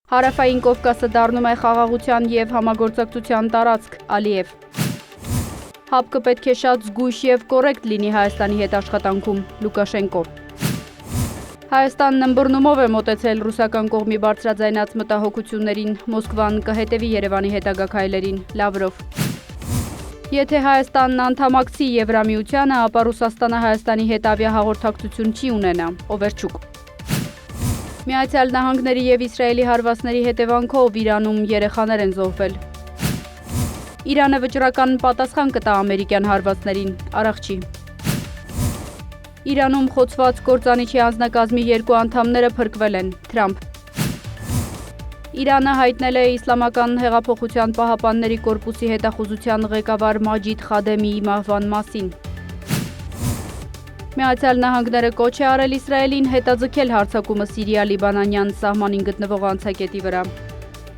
Հարավային Կովկասը դառնում է խաղաղության և համագործակցության տարածք, Ալիև։ ՀԱՊԿ պետք է շատ զգույշ և կոռեկտ լինի Հայաստանի հետ աշխատանքում, Լուկաշենկո։ Հայաստանն ըմբռնումով է մոտեցել ռուսական կողմի բարձրաձայնած մտահոգություններին, Մոսկվան կհետևի Երևանի հետագա քայլերին, Լավրով։ Եթե Հայաստանն անդամակցի Եվրամիությանը, ապա Ռուսաստանը Հայաստանի հետ ավիահաղորդակցություն չի ունենա, Օվերչուկ։ Միացյալ Նահանգների և Իսրայելի հարվածների հետևանքով Իրանում երեխաներ են զոհվել։ Իրանը վճռական պատասխան կտա ամերիկյան հարվածներին, Արաղչի։ Իրանում խոցված կործանիչի անձնակազմի 2 անդամները փրկվել են, Թրամփ։ Իրանը հայտնել է Իսլամական հեղափոխության պահապանների կորպուսի հետախուզության ղեկավար Մաջիդ Խադեմիի մահվան մասին։ Միացյալ Նահանգները կոչ է արել Իսրայելին հետաձգել հարձակումը Սիրիա-Լիբանանյան սահմանին գտնվող անցակետի վրա։